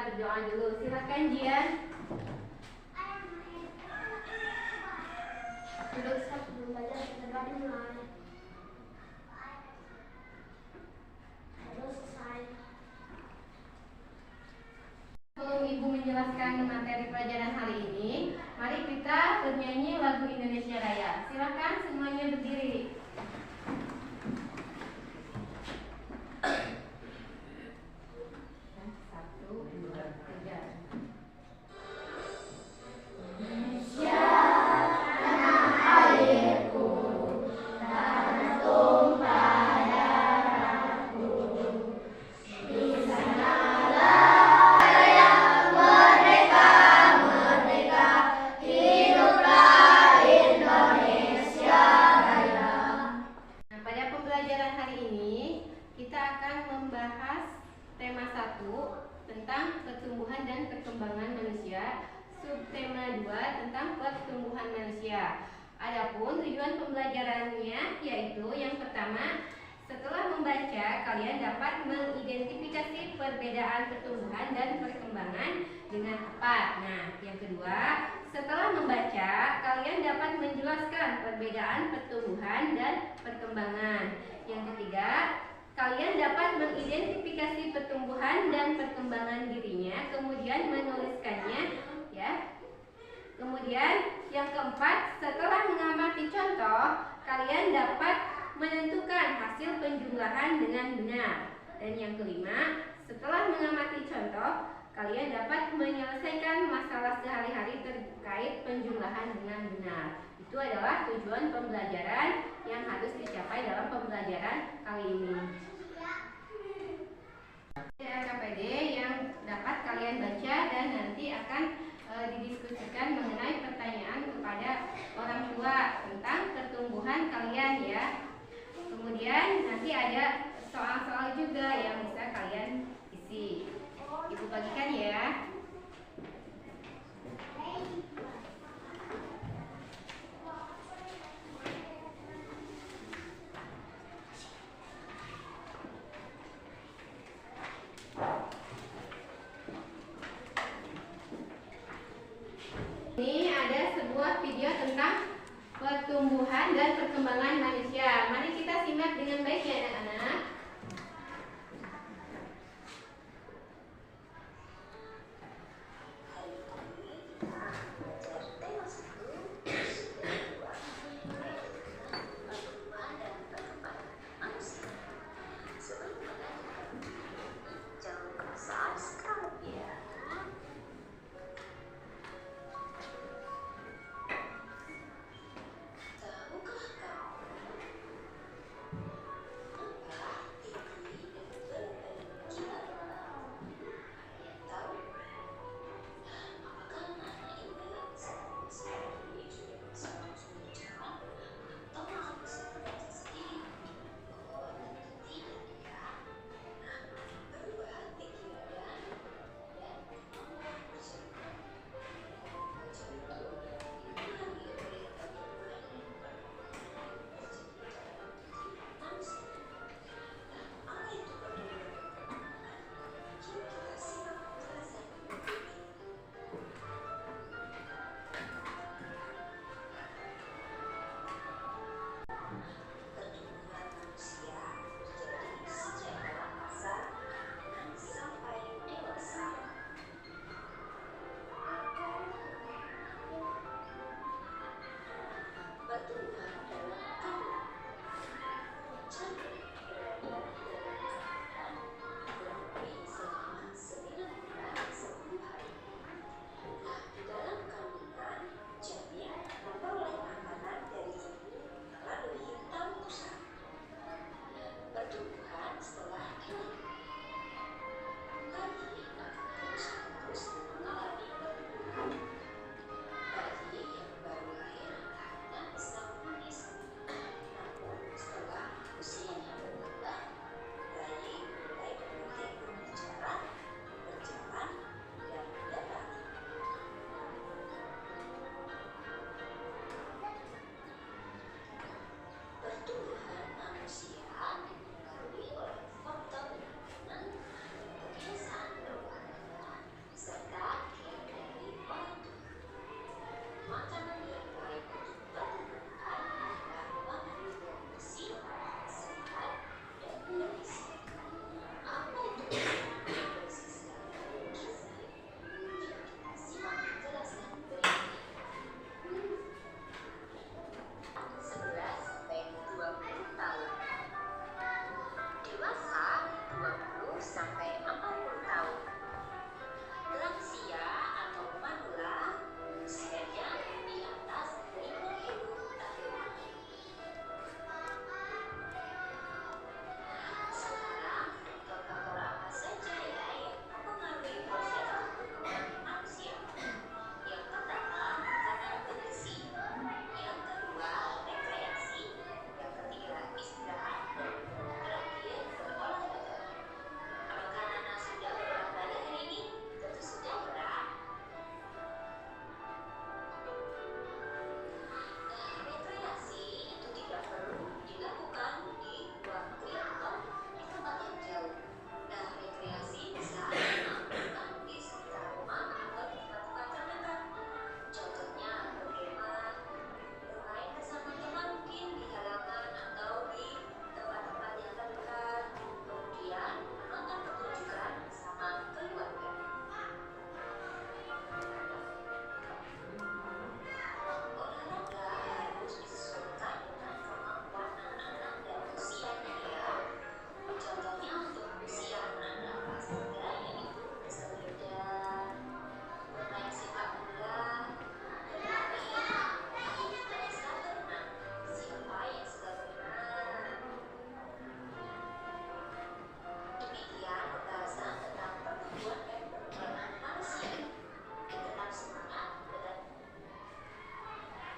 berdoa dulu. Silakan Jian. Duduk sebelum belajar kita mulai. Terus selesai. Sebelum Ibu menjelaskan materi pelajaran hari ini, mari kita bernyanyi lagu Indonesia Raya. Silakan semuanya berdiri. Tentang pertumbuhan dan perkembangan manusia, subtema 2 tentang pertumbuhan manusia. Adapun tujuan pembelajarannya yaitu yang pertama, setelah membaca kalian dapat mengidentifikasi perbedaan pertumbuhan dan perkembangan dengan tepat. Nah, yang kedua, setelah membaca kalian dapat menjelaskan perbedaan pertumbuhan dan perkembangan. Yang ketiga, kalian dapat mengidentifikasi pertumbuhan dan perkembangan dirinya, kemudian menuliskannya, ya. Kemudian yang keempat, setelah mengamati contoh, kalian dapat menentukan hasil penjumlahan dengan benar. Dan yang kelima, setelah mengamati contoh, kalian dapat menyelesaikan masalah sehari-hari terkait penjumlahan dengan benar. Itu adalah tujuan pembelajaran yang harus dicapai dalam pembelajaran kali ini. RKPD yang dapat kalian baca dan nanti akan didiskusikan mengenai pertanyaan kepada orang tua tentang pertumbuhan kalian, ya. Kemudian nanti ada soal-soal juga yang bisa kalian isi. Ibu bagikan ya. Ini ada sebuah video tentang pertumbuhan dan perkembangan manusia. Mari kita simak dengan baik ya anak-anak.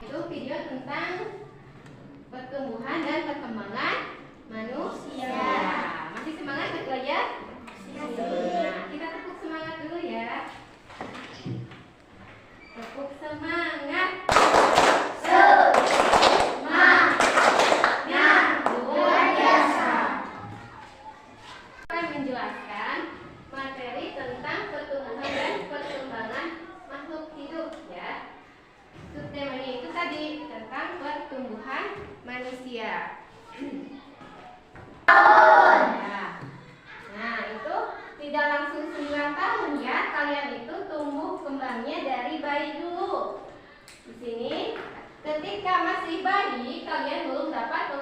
itu video tentang pertumbuhan dan perkembangan manusia. Masih semangat belajar? Nah, kita tepuk semangat dulu ya. Tepuk semangat. Semangatnya luar biasa. Akan menjelaskan materi tentang pertumbuhan dan perkembangan makhluk hidup ya. Subtemanya itu tadi tentang pertumbuhan manusia. Nah, itu tidak langsung 9 tahun ya. Kalian itu tumbuh kembangnya dari bayi dulu. Di sini, ketika masih bayi, kalian belum dapat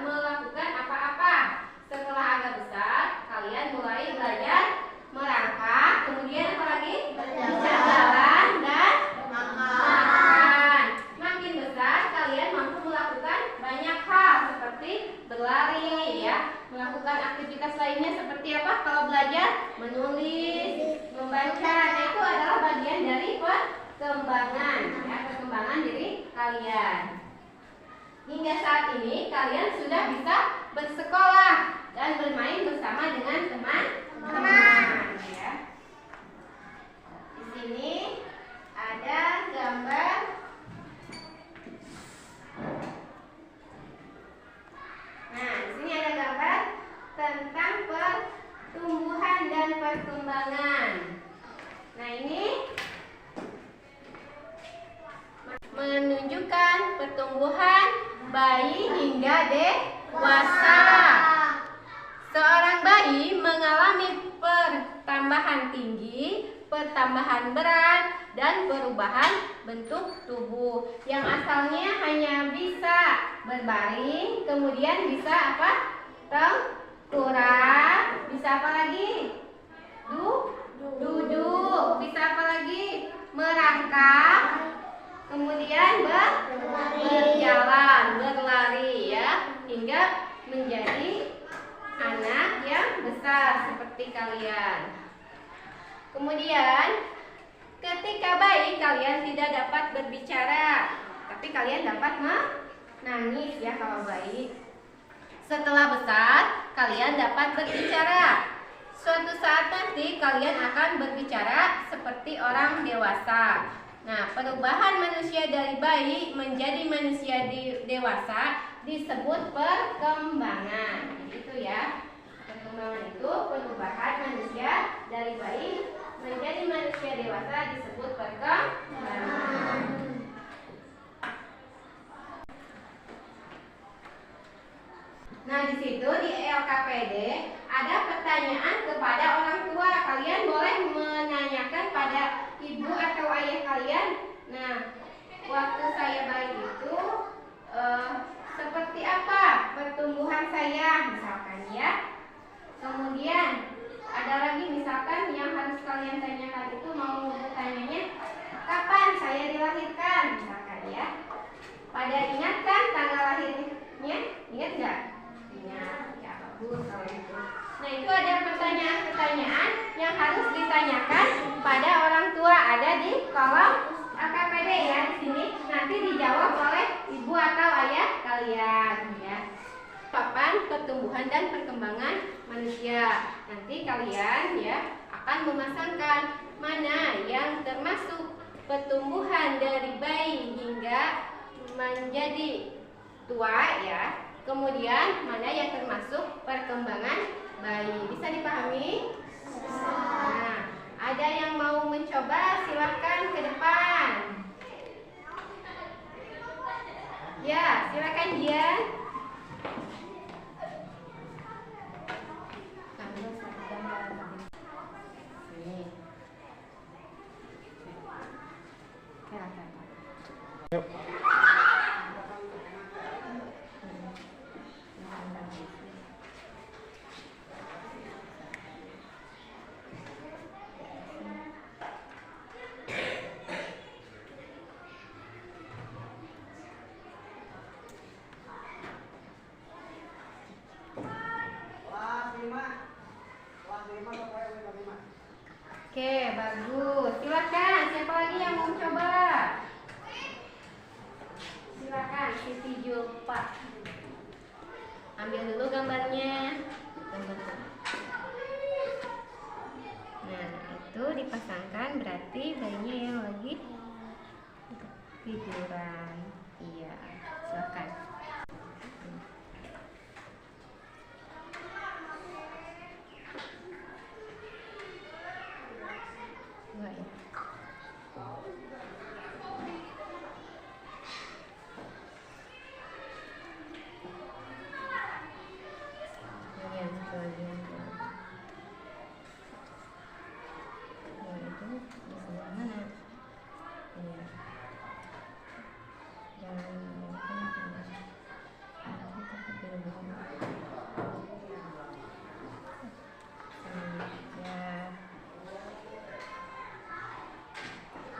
melakukan apa-apa. Setelah agak besar, kalian mulai belajar merangkak, kemudian apa lagi? Berjalan dan makan. Makin besar, kalian mampu melakukan banyak hal seperti berlari ya, melakukan aktivitas lainnya seperti apa? Kalau belajar, menulis, membaca. Nah, itu adalah bagian dari perkembangan ya, perkembangan diri kalian. Hingga saat ini kalian sudah bisa bersekolah dan bermain bersama dengan teman-teman ya. Di sini ada gambar. Nah, di sini ada gambar tentang pertumbuhan dan perkembangan. Nah, ini menunjukkan pertumbuhan bayi hingga dewasa. Seorang bayi mengalami pertambahan tinggi, pertambahan berat, dan perubahan bentuk tubuh. Yang asalnya hanya bisa berbaring, kemudian bisa apa? Tengkurap, bisa apa lagi? Duduk, bisa apa lagi? Merangkak, kemudian berjalan, berlari ya, hingga menjadi anak yang besar seperti kalian. Kemudian ketika bayi kalian tidak dapat berbicara, tapi kalian dapat menangis ya kalau bayi. Setelah besar kalian dapat berbicara. Suatu saat nanti kalian akan berbicara seperti orang dewasa. Nah, perubahan manusia dari bayi menjadi manusia dewasa disebut perkembangan. Itu ya. Perkembangan itu perubahan manusia dari bayi menjadi manusia dewasa disebut perkembangan. Nah, di situ di LKPD ada pertanyaan kepada orang tua. Kalian boleh menanyakan pada ibu atau ayah kalian. Nah, waktu saya bayi itu seperti apa pertumbuhan saya misalkan ya. Kemudian ada lagi misalkan yang harus kalian tanyakan itu mau bertanyanya kapan saya dilahirkan misalkan ya. Pada ingat kan tanggal lahirnya? Ingat nggak? Ingat ya, bagus kalau itu. Nah, itu ada pertanyaan-pertanyaan yang harus ditanyakan pada orang tua, ada di kolom LKPD ya di sini. Nanti dijawab oleh ibu atau ayah kalian ya. Papan pertumbuhan dan perkembangan manusia. Nanti kalian ya akan memasangkan mana yang termasuk pertumbuhan dari bayi hingga menjadi tua ya. Kemudian mana yang termasuk perkembangan bayi. Bisa dipahami? Nah, ada yang mau mencoba silakan ke depan. Ya, silakan Jian. Yuk. Oke, bagus. Silakan. Siapa lagi yang mau coba? silakan Siti Julfa. Ambil dulu gambarnya. Nah, itu dipasangkan berarti bayinya yang lagi tiduran. Iya, silakan.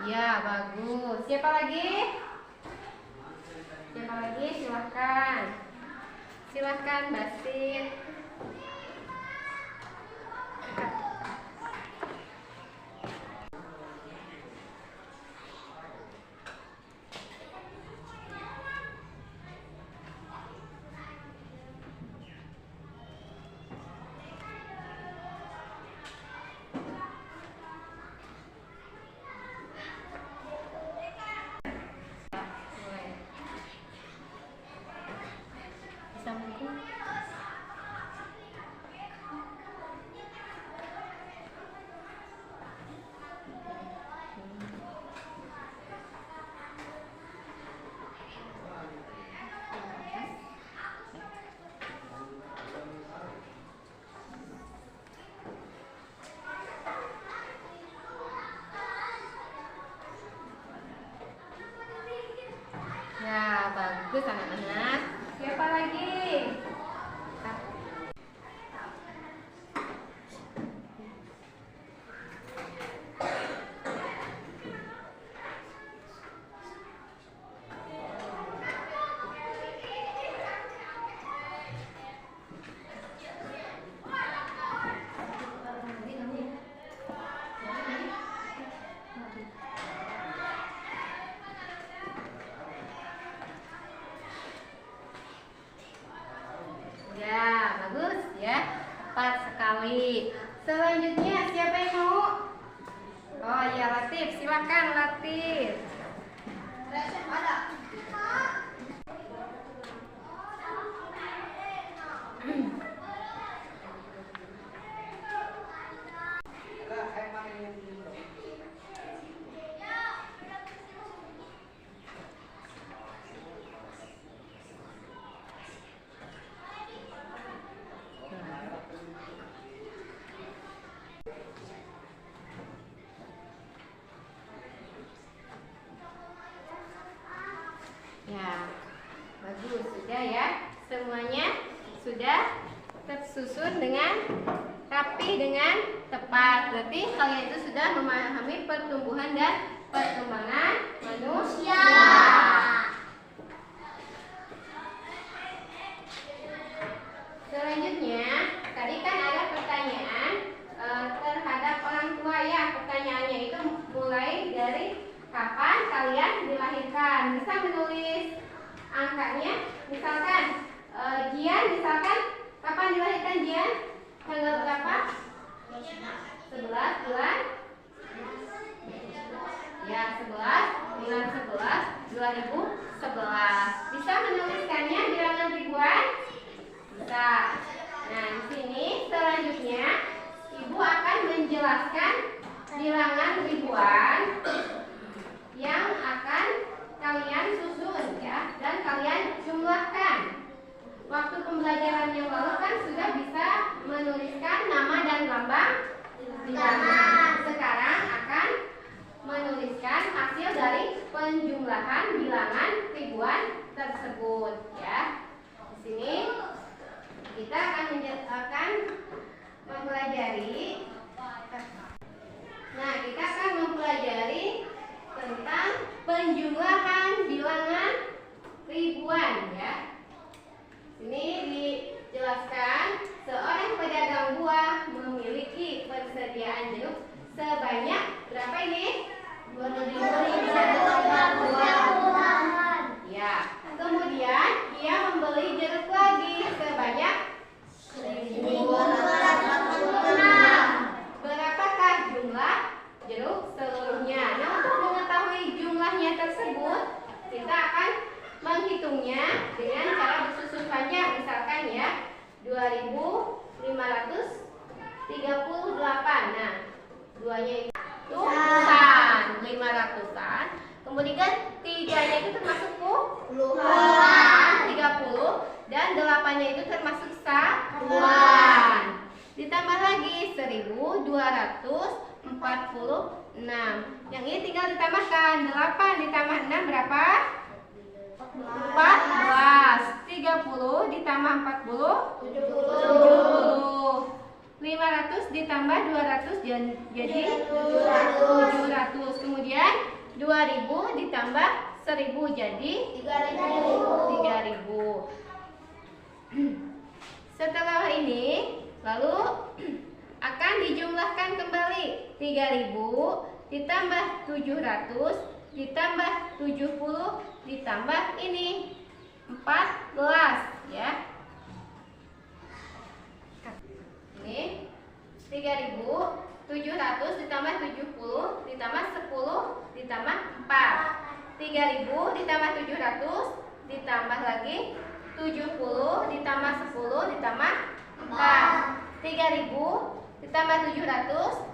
Ya, bagus. Siapa lagi? Siapa lagi? Silahkan. Silahkan, Basit. Ya, bagus anak-anak. Siapa lagi? Ya, bagus ya. Tepat sekali. Selanjutnya siapa yang mau? Oh ya, Latif. Silakan Latif. Ya, bagus. Sudah ya. Semuanya sudah tersusun dengan rapi, dengan tepat. Berarti kalian itu sudah memahami pertumbuhan dan perkembangan manusia. Selanjutnya, tadi kan ada pertanyaan terhadap orang tua ya. Pertanyaannya itu mulai dari kapan kalian dilahirkan. Bisa menulis angkanya. Misalkan Jian, misalkan kapan dilahirkan Jian? Tanggal berapa? 11 bulan? Ya, 11 bulan 11 2011. Bisa menuliskannya bilangan ribuan? Bisa. Nah, di sini selanjutnya Ibu akan menjelaskan bilangan ribuan yang akan kalian susun ya, dan kalian jumlahkan. Waktu pembelajaran yang lalu kan sudah bisa menuliskan nama dan lambang bilangan. Sekarang akan menuliskan hasil dari penjumlahan bilangan ribuan tersebut ya. Di sini kita akan mempelajari. Nah, kita akan mempelajari tentang penjumlahan bilangan ribuan ya. Ini dijelaskan seorang pedagang buah memiliki persediaan jeruk sebanyak berapa ini? 20.000 buah. Ya, jumlahnya tersebut, kita akan menghitungnya dengan cara bersusun panjang. Misalkan ya, 2538. Nah, duanya itu ratusan, 500-an. Kemudian 3-nya itu termasuk puluhan, 30, dan 8-nya itu termasuk satuan. Ditambah lagi 1246. Yang ini tinggal ditambahkan. 8 ditambah 6 berapa? 14. 30 ditambah 40 70. 500 ditambah 200 jadi 700. Kemudian 2000 ditambah 1000 jadi 3000. Setelah ini lalu akan dijumlahkan kembali. 3000 ditambah 700 ditambah 70 ditambah ini 14 ya. Ini 3700 ditambah 70 ditambah 10 ditambah 4. 3000 ditambah 700 ditambah lagi 70 ditambah 10 ditambah 4. 3000 ditambah 700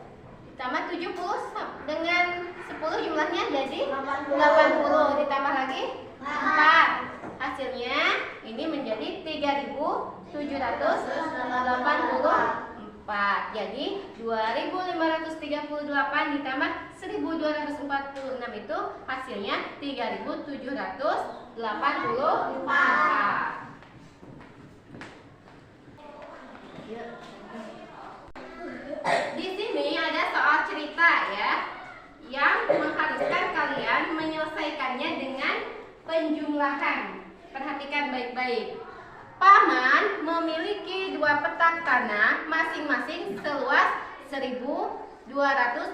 ditambah 70 dengan 10 jumlahnya jadi 80 ditambah lagi 4. Hasilnya ini menjadi 3784. Jadi 2538 ditambah 1246 itu hasilnya 3784. Di sini ada soal cerita ya, yang mengharuskan kalian menyelesaikannya dengan penjumlahan. Perhatikan baik-baik. Paman memiliki 2 petak tanah masing-masing seluas 1247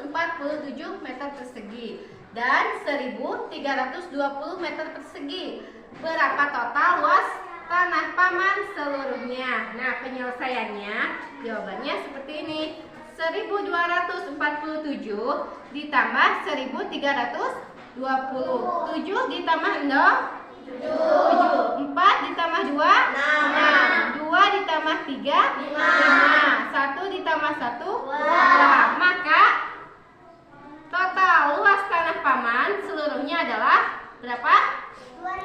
meter persegi dan 1320 meter persegi. Berapa total luas tanah paman seluruhnya? Nah, penyelesaiannya jawabannya seperti ini. 1247 ditambah 1320. 7 ditambah 0 7. 4 ditambah 2 6. 2 ditambah 3 5. 1 ditambah 1 2. Maka total luas tanah paman seluruhnya adalah berapa?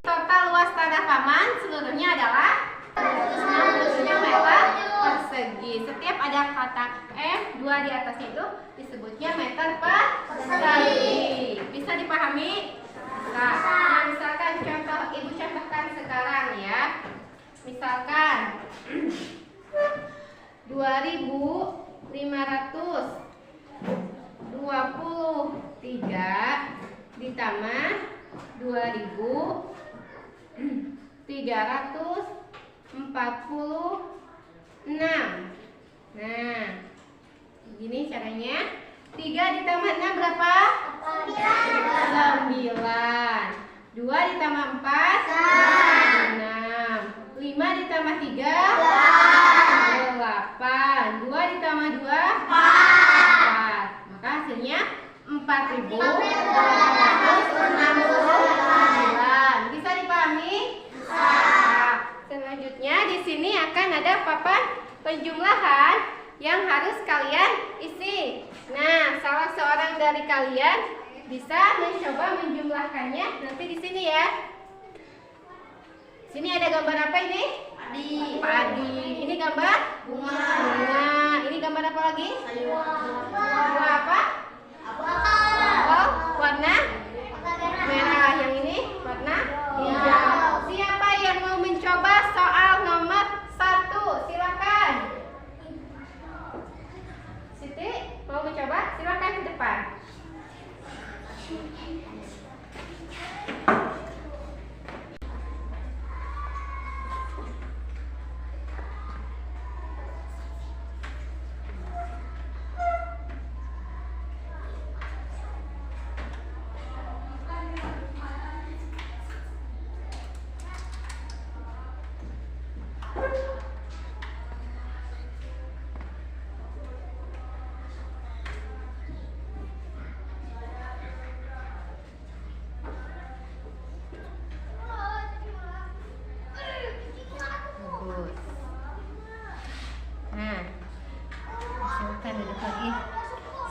Total luas tanah paman seluruhnya adalah 169 meter persegi. Setiap ada kata M 2 di atasnya itu disebutnya meter persegi. Bisa dipahami? Nah, misalkan contoh, ibu contohkan sekarang ya. Misalkan 2523 ditambah 2346. Nah, begini caranya. 3 ditambah 6 berapa? 9. 2 ditambah 4 6. 5 ditambah 3 8. 2 ditambah 2 4. Maka hasilnya 4869. Bisa dipahami? Nah, selanjutnya di sini akan ada papan penjumlahan yang harus kalian isi. Nah, salah seorang dari kalian bisa mencoba menjumlahkannya nanti di sini ya. Sini ada gambar apa ini? Padi. Ini gambar bunga. Ini gambar apa lagi? Bunga apa? Oh, warna merah. Yang ini warna hijau. Siapa yang mau mencoba soal nomor 1? Silakan. Siti, mau mencoba? Silakan ke depan.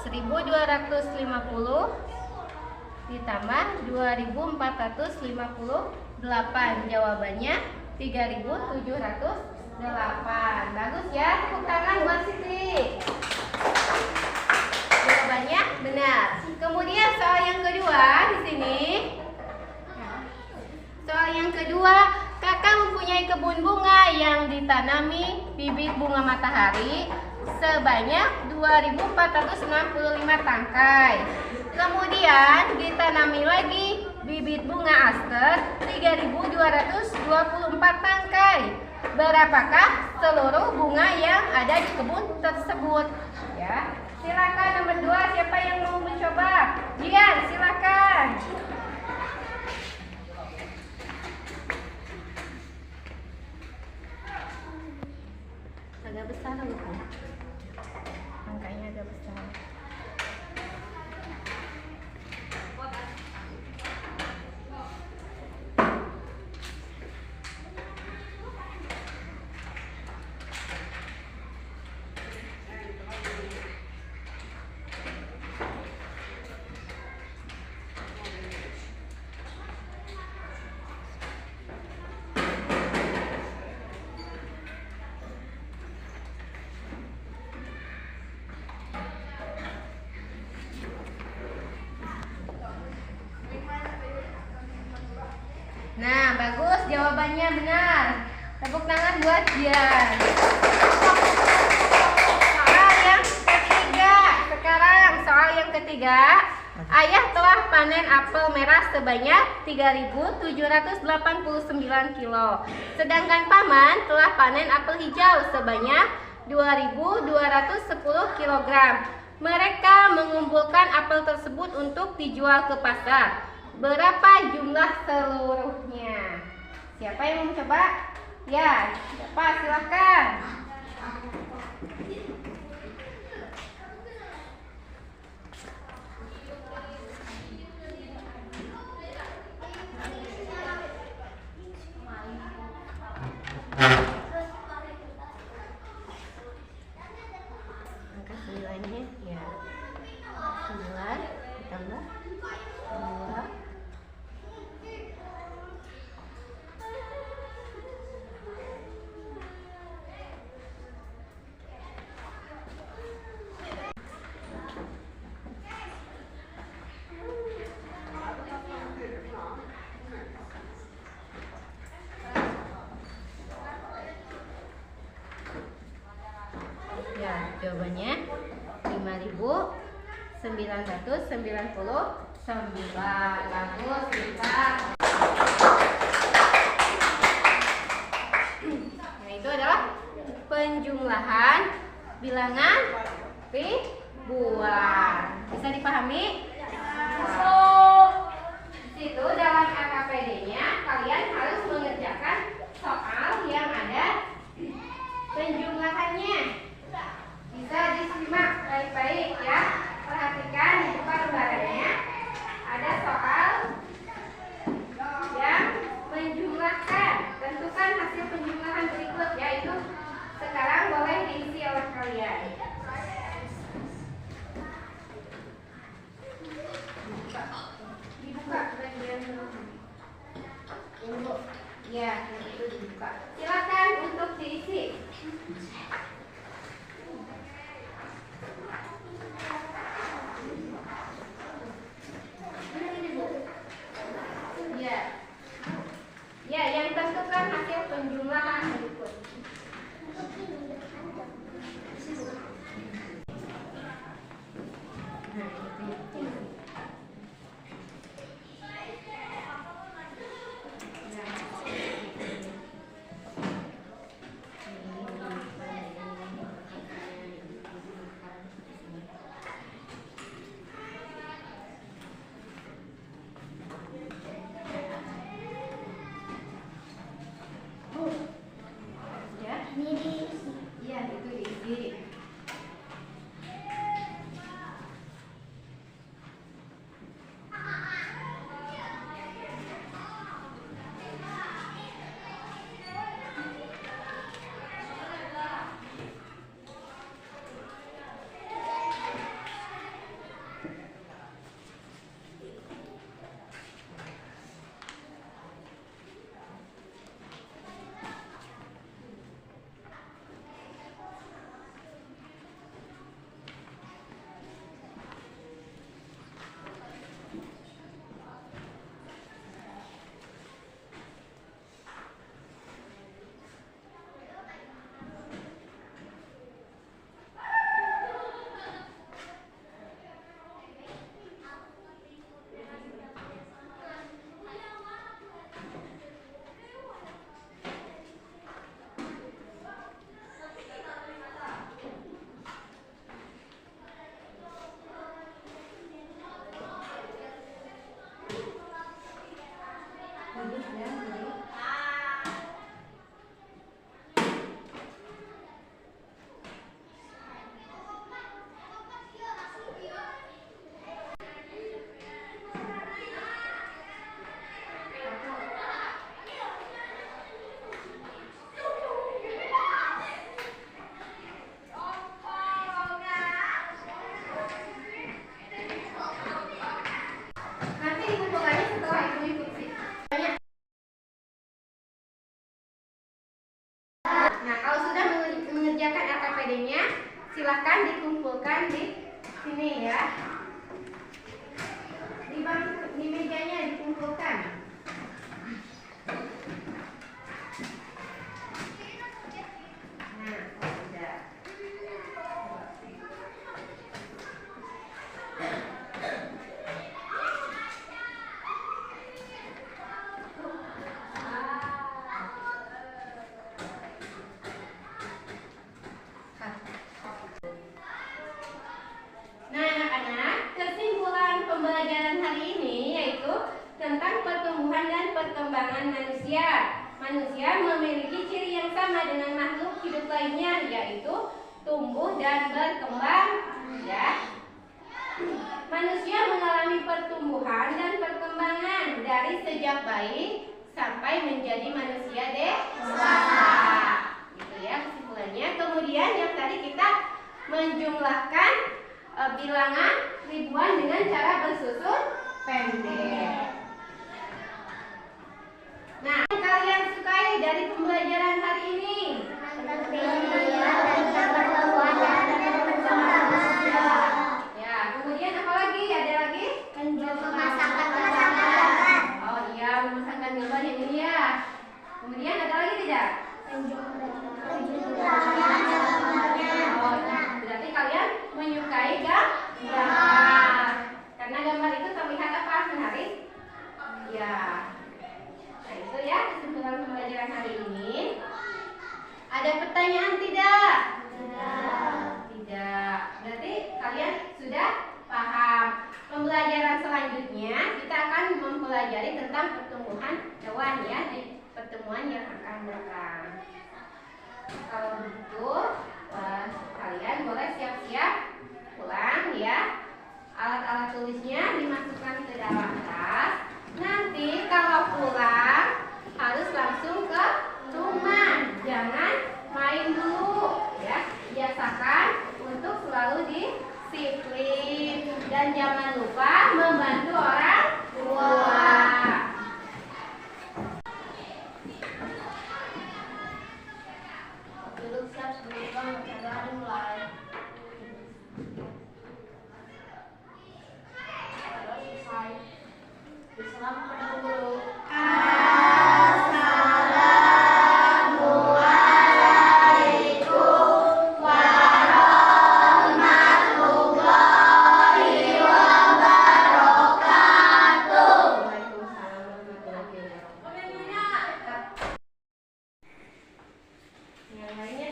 1250 ditambah 2458. Jawabannya 3708. Bagus ya, tepuk tangan buat Siti. Jawabannya benar. Kemudian soal yang kedua di sini. Soal yang kedua, kakak mempunyai kebun bunga yang ditanami bibit bunga matahari sebanyak 2465 tangkai. Kemudian ditanami lagi bibit bunga aster 3224 tangkai. Berapakah seluruh bunga yang ada di kebun tersebut? Ya, silakan nomor 2, siapa yang mau mencoba? Dian, silakan. Agak besar gitu. Angkanya agak besar. Nah, bagus, jawabannya benar. Tepuk tangan buat Dian. Soal yang ketiga. Sekarang soal yang ketiga. Ayah telah panen apel merah sebanyak 3.789 kilo. Sedangkan paman telah panen apel hijau sebanyak 2.210 kg. Mereka mengumpulkan apel tersebut untuk dijual ke pasar. Berapa jumlah seluruhnya? Siapa yang mau coba? Ya, siapa? Silakan. Angka 9-nya ya. 9 ditambah 2. Ya, jawabannya 5.999. Bagus, pintar. Nah, itu adalah penjumlahan bilangan ribuan. Bisa dipahami? Di situ dalam LKPD-nya kalian harus mengerjakan soal yang ada penjumlahannya. Bisa disimak baik-baik ya. Perhatikan di depan lembarannya ada soal yang menjumlahkan. Tentukan hasil penjumlahan berikut, yaitu sekarang boleh diisi oleh kalian. Dibuka bagian ini. Ya, itu dibuka. Silakan untuk diisi. Ya, yang tentukan hasil penjumlahan berikut. Nanti dikumpulkannya setelah itu ikuti. Nah, kalau sudah mengerjakan LKPD-nya, silahkan dikumpulkan di sini ya. Di mejanya dikumpulkan. Nah, sudah. Nah, anak-anak, kesimpulan pembelajaran hari ini yaitu tentang pertumbuhan dan perkembangan manusia. Manusia memiliki ciri yang sama dengan makhluk hidup lainnya, yaitu tumbuh dan berkembang. Ya. Manusia mengalami pertumbuhan dan perkembangan dari sejak bayi sampai menjadi manusia dewasa. Gitu ya kesimpulannya. Kemudian yang tadi kita menjumlahkan bilangan ribuan dengan cara bersusun pendek. Nah, yang kalian sukai dari pembelajaran hari ini? Ya, kemudian apa lagi? Ada lagi? Oh iya, memasangkan gambar yang ini ya. Kemudian ada lagi tidak? Oh, berarti kalian menyukai gambar. Karena gambar itu terlihat apa? Menarik? Ya. Nah, itu ya kesimpulan pembelajaran hari ini. Ada pertanyaan tidak? Tidak. Berarti kalian sudah paham. Pembelajaran selanjutnya kita akan mempelajari tentang pertumbuhan hewan ya di pertemuan yang akan datang. Kalau begitu, kalian boleh siap-siap pulang ya. Alat-alat tulisnya dimasukkan ke dalam tas. Nanti kalau pulang harus langsung ke rumah, jangan main dulu ya. Biasakan untuk selalu disiplin dan jangan lupa membantu orang tua. Duduk siap sebelum matahari mulai. Terus selesai. Bersalam kepada guru. Yang lainnya